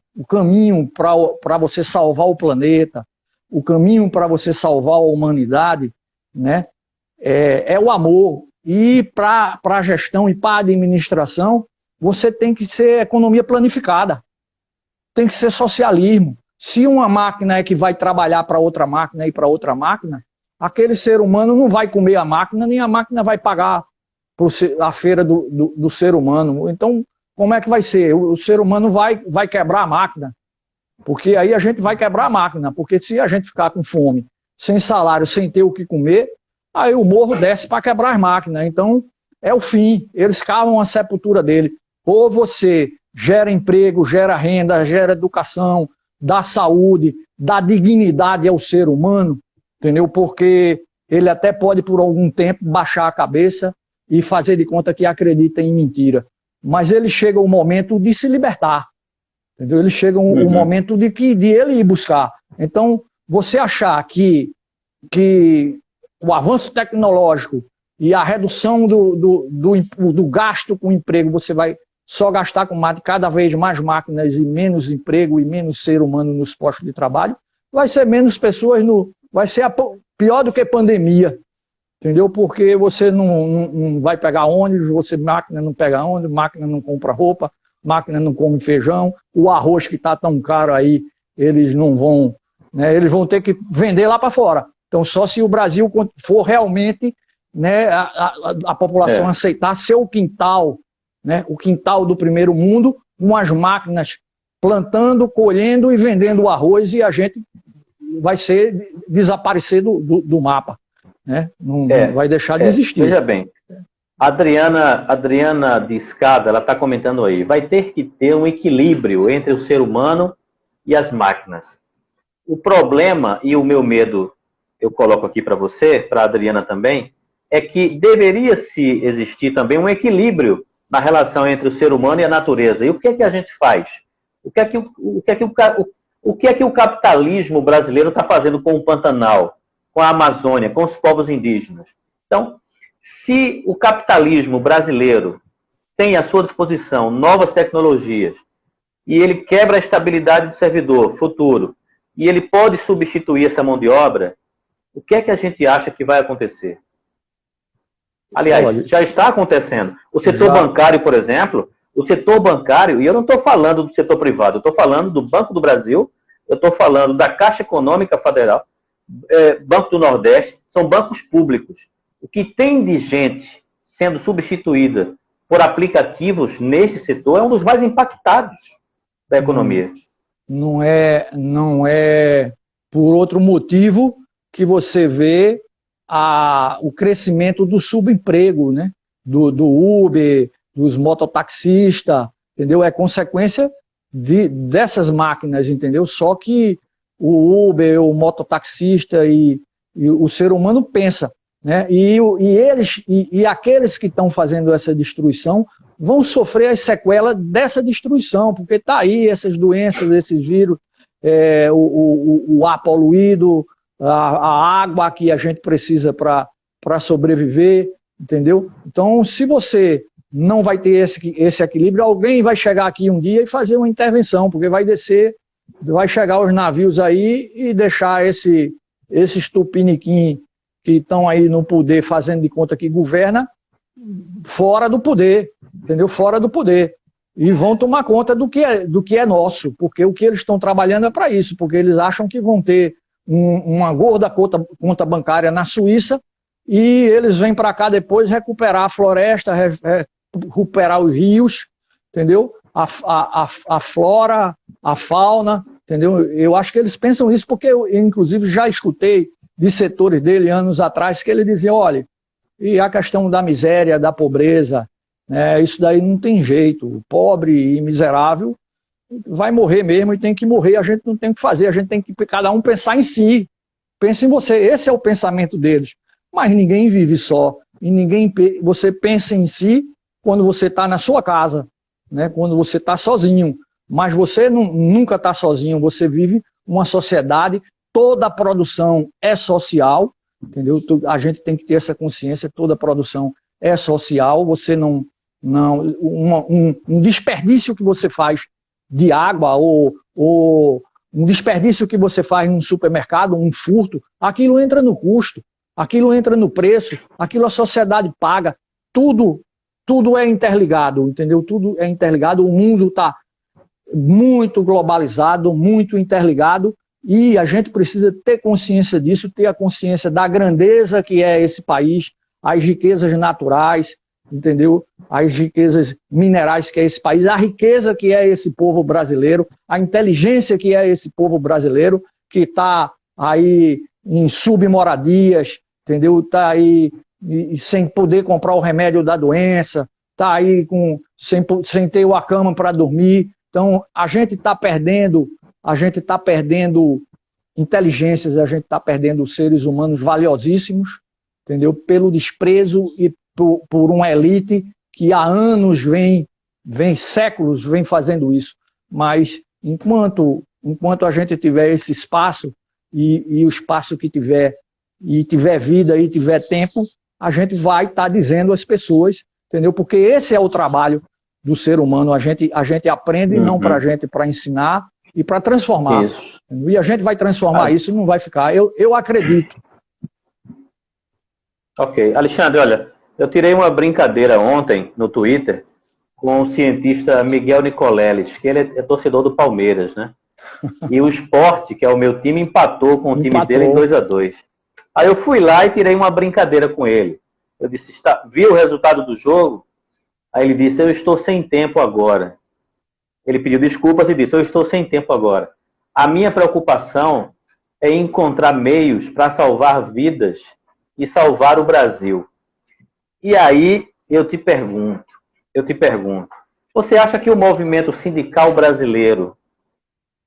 para você salvar o planeta, o caminho para você salvar a humanidade, né? É o amor. E para a gestão e para a administração, você tem que ser economia planificada. Tem que ser socialismo. Se uma máquina é que vai trabalhar para outra máquina e para outra máquina, aquele ser humano não vai comer a máquina, nem a máquina vai pagar a feira do ser humano. Então, como é que vai ser? O ser humano vai quebrar a máquina. Porque aí a gente vai quebrar a máquina. Porque se a gente ficar com fome, sem salário, sem ter o que comer, aí o morro desce para quebrar as máquinas. Então, é o fim. Eles cavam a sepultura dele. Ou você gera emprego, gera renda, gera educação, dá saúde, dá dignidade ao ser humano, entendeu? Porque ele até pode, por algum tempo, baixar a cabeça e fazer de conta que acredita em mentira. Mas ele chega o momento de se libertar, entendeu? Ele chega o momento de ele ir buscar. Então, você achar que o avanço tecnológico e a redução do gasto com emprego, você vai só gastar com cada vez mais máquinas e menos emprego e menos ser humano nos postos de trabalho, vai ser menos pessoas, vai ser pior do que pandemia, entendeu? Porque você não vai pegar ônibus, máquina não pega ônibus, máquina não compra roupa, máquina não come feijão, o arroz que está tão caro aí, eles não vão, né, eles vão ter que vender lá para fora. Então, só se o Brasil for realmente, né, a população aceitar seu quintal, né, o quintal do primeiro mundo, com as máquinas plantando, colhendo e vendendo o arroz, e a gente vai desaparecer do mapa, né? Não vai deixar de existir. Veja bem, Adriana de Escada, ela está comentando aí, vai ter que ter um equilíbrio entre o ser humano e as máquinas. O problema, e o meu medo, eu coloco aqui para você, para a Adriana também, é que deveria-se existir também um equilíbrio na relação entre o ser humano e a natureza. E o que é que a gente faz? O que é que o capitalismo brasileiro está fazendo com o Pantanal, com a Amazônia, com os povos indígenas? Então, se o capitalismo brasileiro tem à sua disposição novas tecnologias e ele quebra a estabilidade do servidor futuro e ele pode substituir essa mão de obra, o que é que a gente acha que vai acontecer? Aliás, já está acontecendo. O setor bancário, por exemplo, o setor bancário, e eu não estou falando do setor privado, eu estou falando do Banco do Brasil, eu estou falando da Caixa Econômica Federal, Banco do Nordeste, são bancos públicos. O que tem de gente sendo substituída por aplicativos nesse setor, é um dos mais impactados da economia. Não é por outro motivo que você vê o crescimento do subemprego, né? Do Uber, dos mototaxistas, entendeu? É consequência dessas máquinas, entendeu? Só que o Uber, o mototaxista e o ser humano pensa, né? E aqueles que estão fazendo essa destruição vão sofrer as sequelas dessa destruição, porque está aí essas doenças, esses vírus, o ar poluído, a água que a gente precisa para sobreviver, entendeu? Então, se você não vai ter esse equilíbrio, alguém vai chegar aqui um dia e fazer uma intervenção, porque vai chegar os navios aí e deixar esses tupiniquim que estão aí no poder fazendo de conta que governa, fora do poder, entendeu? Fora do poder. E vão tomar conta do que é nosso, porque o que eles estão trabalhando é para isso, porque eles acham que vão ter uma gorda conta bancária na Suíça e eles vêm para cá depois recuperar a floresta, recuperar os rios, entendeu? A flora, a fauna, entendeu? Eu acho que eles pensam isso porque eu inclusive, já escutei de setores dele anos atrás que ele dizia, olha, e a questão da miséria, da pobreza, né, isso daí não tem jeito, o pobre e miserável vai morrer mesmo e tem que morrer, a gente não tem o que fazer, a gente tem que cada um pensar em si, pensa em você, esse é o pensamento deles, mas ninguém vive só, e você pensa em si quando você está na sua casa, né, quando você está sozinho, mas você nunca está sozinho, você vive uma sociedade, toda a produção é social, entendeu? A gente tem que ter essa consciência, toda a produção é social, você um desperdício que você faz de água ou um desperdício que você faz num supermercado, um furto, aquilo entra no custo, aquilo entra no preço, aquilo a sociedade paga, tudo é interligado, entendeu? Tudo é interligado, o mundo está muito globalizado, muito interligado, e a gente precisa ter consciência disso, ter a consciência da grandeza que é esse país, as riquezas naturais, entendeu? As riquezas minerais que é esse país, a riqueza que é esse povo brasileiro, a inteligência que é esse povo brasileiro, que está aí em submoradias, entendeu? Está aí sem poder comprar o remédio da doença, está aí sem ter uma cama para dormir. Então, a gente está perdendo inteligências, a gente está perdendo seres humanos valiosíssimos, entendeu? Pelo desprezo e por uma elite que há anos séculos, vem fazendo isso. Mas enquanto a gente tiver esse espaço e o espaço que tiver, e tiver vida e tiver tempo, a gente vai estar dizendo às pessoas, entendeu? Porque esse é o trabalho do ser humano, a gente aprende não para ensinar e para transformar. Isso. E a gente vai transformar isso e não vai ficar. Eu acredito. Ok. Alexandre, olha, eu tirei uma brincadeira ontem no Twitter com o cientista Miguel Nicoleles, que ele é torcedor do Palmeiras, né? E o Sport, que é o meu time, empatou com o time dele em 2-2. Aí eu fui lá e tirei uma brincadeira com ele. Eu disse, viu o resultado do jogo? Aí ele disse, eu estou sem tempo agora. Ele pediu desculpas e disse, eu estou sem tempo agora. A minha preocupação é encontrar meios para salvar vidas e salvar o Brasil. E aí eu te pergunto, você acha que o movimento sindical brasileiro,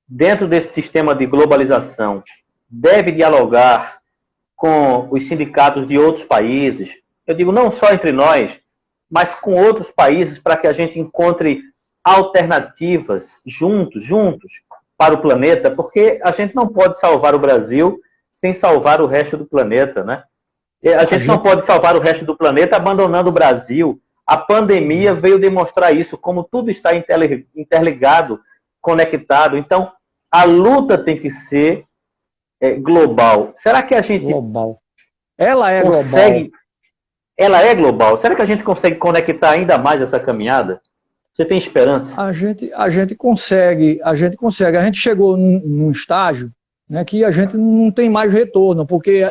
dentro desse sistema de globalização, deve dialogar com os sindicatos de outros países? Eu digo não só entre nós, mas com outros países, para que a gente encontre alternativas juntos para o planeta, porque a gente não pode salvar o Brasil sem salvar o resto do planeta, né? A gente não pode salvar o resto do planeta abandonando o Brasil. A pandemia veio demonstrar isso, como tudo está interligado, conectado. Então, a luta tem que ser global. Será que a gente global. Ela é consegue... global. Ela é global. Será que a gente consegue conectar ainda mais essa caminhada? Você tem esperança? A gente consegue. A gente chegou num estágio, né, que a gente não tem mais retorno, porque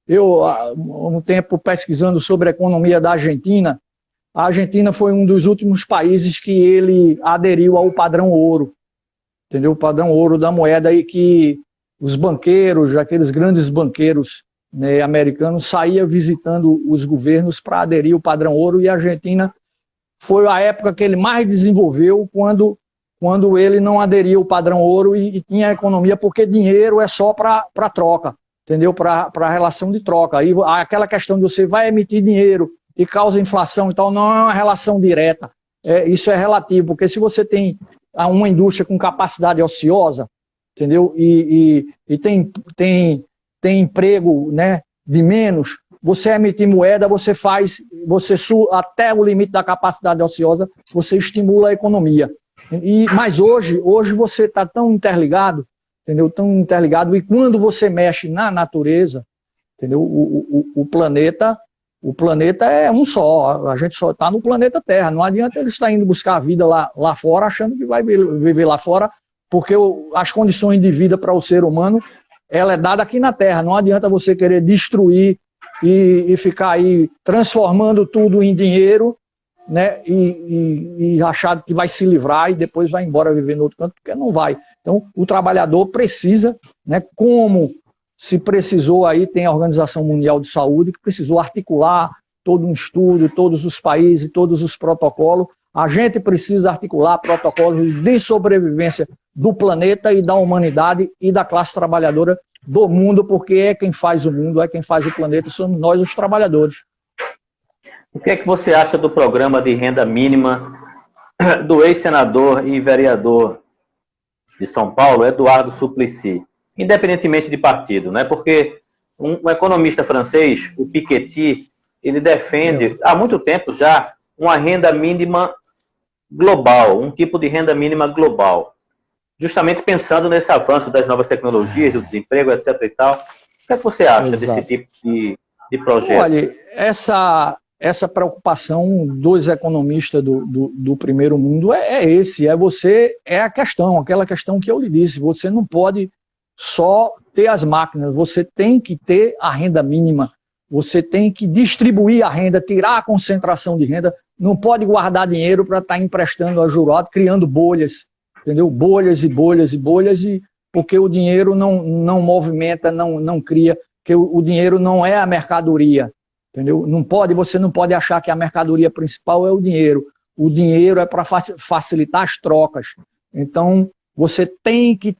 eu, há um tempo pesquisando sobre a economia da Argentina, a Argentina foi um dos últimos países que ele aderiu ao padrão ouro, entendeu? O padrão ouro da moeda, e que os banqueiros, aqueles grandes banqueiros, né, americanos, saíam visitando os governos para aderir ao padrão ouro, e a Argentina foi a época que ele mais desenvolveu quando ele não aderiu ao padrão ouro e tinha economia, porque dinheiro é só para troca, entendeu? Para a relação de troca. Aí aquela questão de você vai emitir dinheiro e causa inflação e tal, não é uma relação direta. Isso é relativo, porque se você tem uma indústria com capacidade ociosa, entendeu? E tem emprego, né, de menos, você emitir moeda, você até o limite da capacidade ociosa, você estimula a economia. Mas hoje você está tão interligado, entendeu? Tão interligado, e quando você mexe na natureza, entendeu? O planeta é um só, a gente só está no planeta Terra, não adianta ele estar indo buscar a vida lá fora, achando que vai viver lá fora, porque as condições de vida para o ser humano, ela é dada aqui na Terra, não adianta você querer destruir e ficar aí transformando tudo em dinheiro, né, e achar que vai se livrar e depois vai embora viver no outro canto, porque não vai. Então, o trabalhador precisa, né, como se precisou aí, tem a Organização Mundial de Saúde, que precisou articular todo um estudo, todos os países, todos os protocolos. A gente precisa articular protocolos de sobrevivência do planeta e da humanidade e da classe trabalhadora do mundo, porque é quem faz o mundo, é quem faz o planeta, somos nós os trabalhadores. O que é que você acha do programa de renda mínima do ex-senador e vereador de São Paulo, Eduardo Suplicy, independentemente de partido, né? Porque um economista francês, o Piketty, ele defende há muito tempo já uma renda mínima global, um tipo de renda mínima global, justamente pensando nesse avanço das novas tecnologias, do desemprego, etc. e tal. O que é que você acha desse tipo de projeto? Olha, essa preocupação dos economistas do primeiro mundo é aquela questão que eu lhe disse, você não pode só ter as máquinas, você tem que ter a renda mínima, você tem que distribuir a renda, tirar a concentração de renda, não pode guardar dinheiro para estar emprestando a jurado, criando bolhas, entendeu? Bolhas e bolhas e bolhas, porque o dinheiro não movimenta, não cria, porque o dinheiro não é a mercadoria, entendeu? Você não pode achar que a mercadoria principal é o dinheiro é para facilitar as trocas. Então, você tem que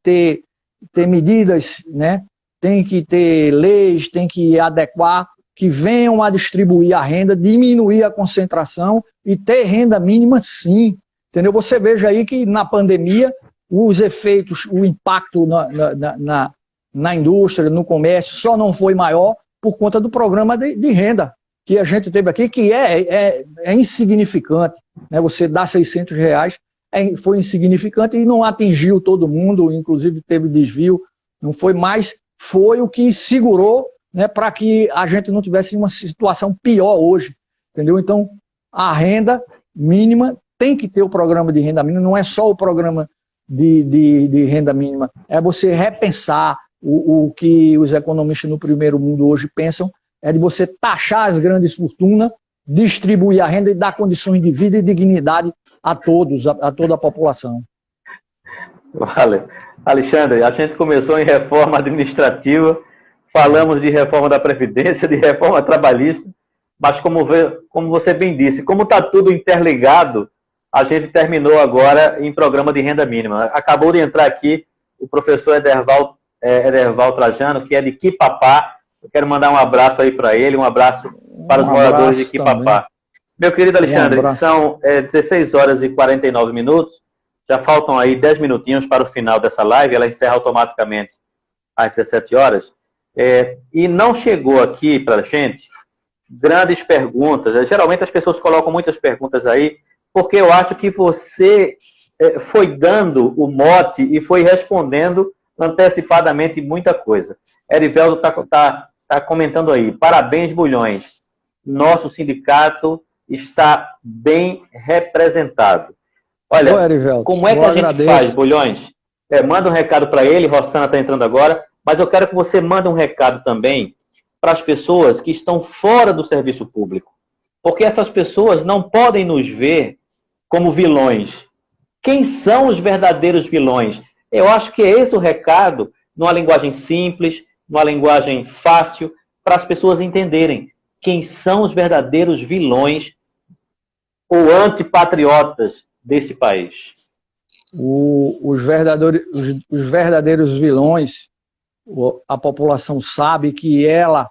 ter medidas, né? Tem que ter leis, tem que adequar, que venham a distribuir a renda, diminuir a concentração e ter renda mínima, sim. Entendeu? Você veja aí que na pandemia, os efeitos, o impacto na indústria, no comércio, só não foi maior por conta do programa de renda que a gente teve aqui, que é insignificante, né? Você dá R$600, foi insignificante e não atingiu todo mundo, inclusive teve desvio, não foi mais, foi o que segurou, né, para que a gente não tivesse uma situação pior hoje, entendeu? Então, a renda mínima tem que ter o programa de renda mínima, não é só o programa de renda mínima, é você repensar o que os economistas no primeiro mundo hoje pensam, é de você taxar as grandes fortunas, distribuir a renda e dar condições de vida e dignidade a todos, a toda a população. Vale. Alexandre, a gente começou em reforma administrativa, falamos de reforma da Previdência, de reforma trabalhista, mas como você bem disse, como está tudo interligado, a gente terminou agora em programa de renda mínima. Acabou de entrar aqui o professor Ederval Trajano, que é de Quipapá. Eu quero mandar um abraço aí para ele, um abraço para os moradores de Quipapá. Meu querido Alexandre, são 16 horas e 49 minutos, já faltam aí 10 minutinhos para o final dessa live, ela encerra automaticamente às 17 horas, e não chegou aqui para a gente grandes perguntas. Geralmente as pessoas colocam muitas perguntas aí, porque eu acho que você foi dando o mote e foi respondendo antecipadamente muita coisa. Eriveldo está comentando aí, parabéns, Bulhões, nosso sindicato está bem representado. Olha, Eriveldo, como é que a gente faz, Bulhões? Manda um recado para ele, Rossana está entrando agora, mas eu quero que você mande um recado também para as pessoas que estão fora do serviço público. porque essas pessoas não podem nos ver como vilões. Quem são os verdadeiros vilões? Eu acho que é esse o recado, numa linguagem simples, numa linguagem fácil, para as pessoas entenderem quem são os verdadeiros vilões ou antipatriotas desse país. Os verdadeiros vilões, a população sabe que ela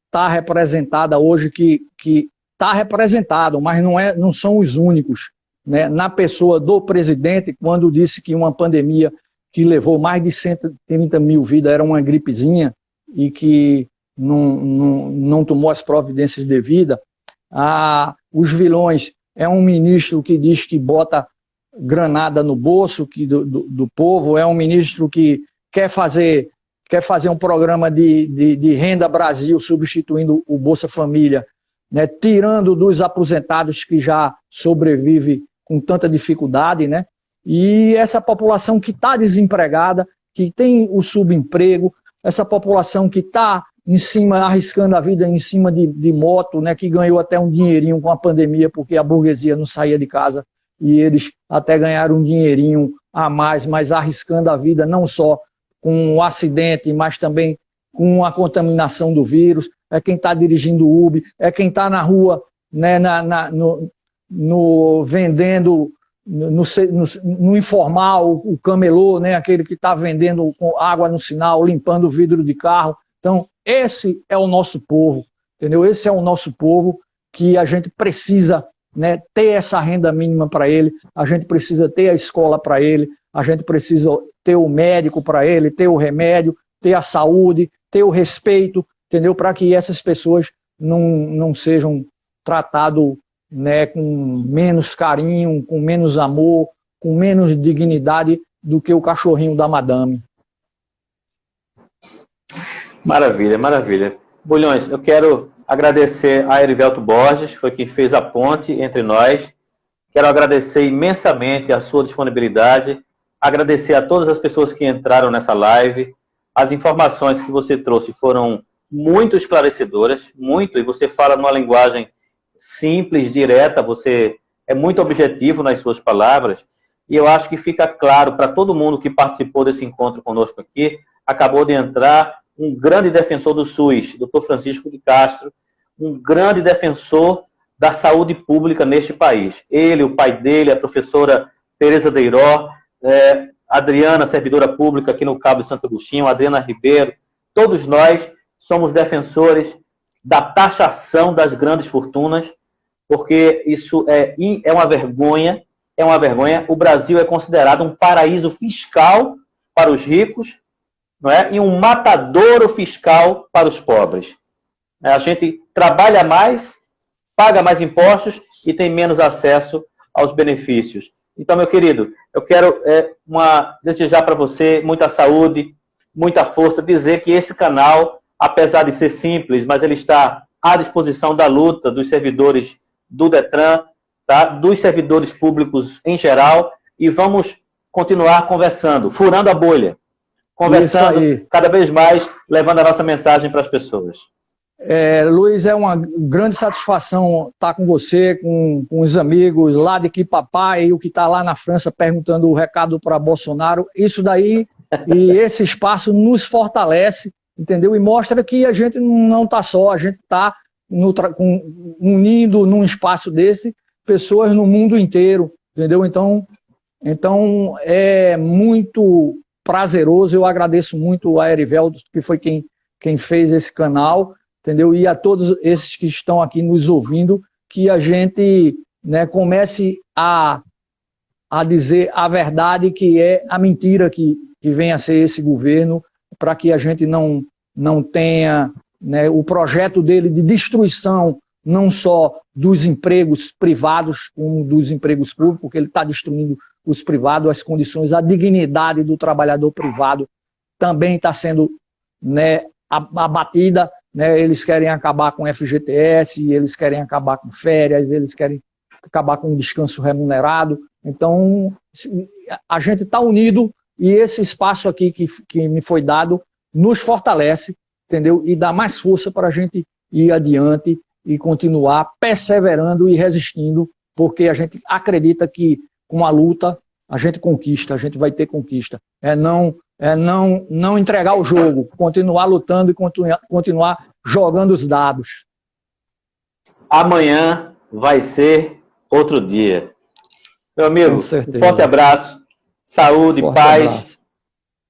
está representada hoje, que está representado, mas não são os únicos, né? Na pessoa do presidente, quando disse que uma pandemia que levou mais de 130 mil vidas era uma gripezinha e que não tomou as providências devidas. Os vilões é um ministro que diz que bota granada no bolso do povo, é um ministro que quer fazer um programa de Renda Brasil, substituindo o Bolsa Família, né, tirando dos aposentados que já sobrevive com tanta dificuldade, né? E essa população que está desempregada, que tem o subemprego, essa população que está em cima, arriscando a vida em cima de moto, né, que ganhou até um dinheirinho com a pandemia, porque a burguesia não saía de casa, e eles até ganharam um dinheirinho a mais, mas arriscando a vida não só com um acidente, mas também com a contaminação do vírus. É quem está dirigindo o Uber, é quem está na rua, né, vendendo no informal, o camelô, né, aquele que está vendendo com água no sinal, limpando o vidro de carro. Então, esse é o nosso povo, entendeu? Esse é o nosso povo que a gente precisa, né, ter essa renda mínima para ele, a gente precisa ter a escola para ele, a gente precisa ter o médico para ele, ter o remédio, ter a saúde, ter o respeito, entendeu? Para que essas pessoas não sejam tratadas, né, com menos carinho, com menos amor, com menos dignidade do que o cachorrinho da madame. Maravilha, maravilha. Bulhões, eu quero agradecer a Herivelto Borges, foi quem fez a ponte entre nós. Quero agradecer imensamente a sua disponibilidade, agradecer a todas as pessoas que entraram nessa live. As informações que você trouxe foram muito esclarecedoras, muito, e você fala numa linguagem simples, direta, você é muito objetivo nas suas palavras, e eu acho que fica claro para todo mundo que participou desse encontro conosco aqui. Acabou de entrar um grande defensor do SUS, Dr. Francisco de Castro, um grande defensor da saúde pública neste país. Ele, o pai dele, a professora Tereza Deiró, Adriana, servidora pública aqui no Cabo de Santo Agostinho, Adriana Ribeiro, todos nós somos defensores da taxação das grandes fortunas, porque isso é uma vergonha, é uma vergonha. O Brasil é considerado um paraíso fiscal para os ricos, não é? E um matadouro fiscal para os pobres. A gente trabalha mais, paga mais impostos e tem menos acesso aos benefícios. Então, meu querido, eu quero desejar para você muita saúde, muita força, dizer que esse canal, apesar de ser simples, mas ele está à disposição da luta dos servidores do Detran, tá? Dos servidores públicos em geral, e vamos continuar conversando, furando a bolha, conversando cada vez mais, levando a nossa mensagem para as pessoas. Luiz, é uma grande satisfação estar com você, com os amigos lá de Quipapai, e o que está lá na França perguntando o recado para Bolsonaro. Isso daí e esse espaço nos fortalece, entendeu? E mostra que a gente não está só, a gente está unindo num espaço desse pessoas no mundo inteiro, entendeu? Então é muito prazeroso. Eu agradeço muito a Herivelto, que foi quem fez esse canal, entendeu? E a todos esses que estão aqui nos ouvindo, que a gente, né, comece a dizer a verdade, que é a mentira que vem a ser esse governo, para que a gente não tenha, né, o projeto dele de destruição, não só dos empregos privados, como dos empregos públicos, porque ele está destruindo os privados, as condições, a dignidade do trabalhador privado também está sendo, né, abatida, né? Eles querem acabar com FGTS, eles querem acabar com férias, eles querem acabar com descanso remunerado. Então, a gente está unido, e esse espaço aqui que me foi dado nos fortalece, entendeu? E dá mais força para a gente ir adiante e continuar perseverando e resistindo, porque a gente acredita que com a luta a gente conquista, a gente vai ter conquista. É não entregar o jogo, continuar lutando e continuar jogando os dados. Amanhã vai ser outro dia. Meu amigo, um forte abraço, saúde, paz. Abraço.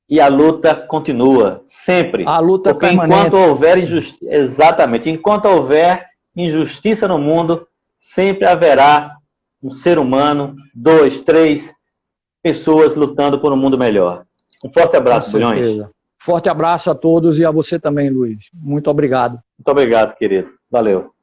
E a luta continua, sempre. A luta porque permanente. Enquanto houver injustiça, exatamente, enquanto houver injustiça no mundo, sempre haverá um ser humano, 2, 3 pessoas lutando por um mundo melhor. Um forte abraço, Bulhões. Forte abraço a todos e a você também, Luiz. Muito obrigado. Muito obrigado, querido. Valeu.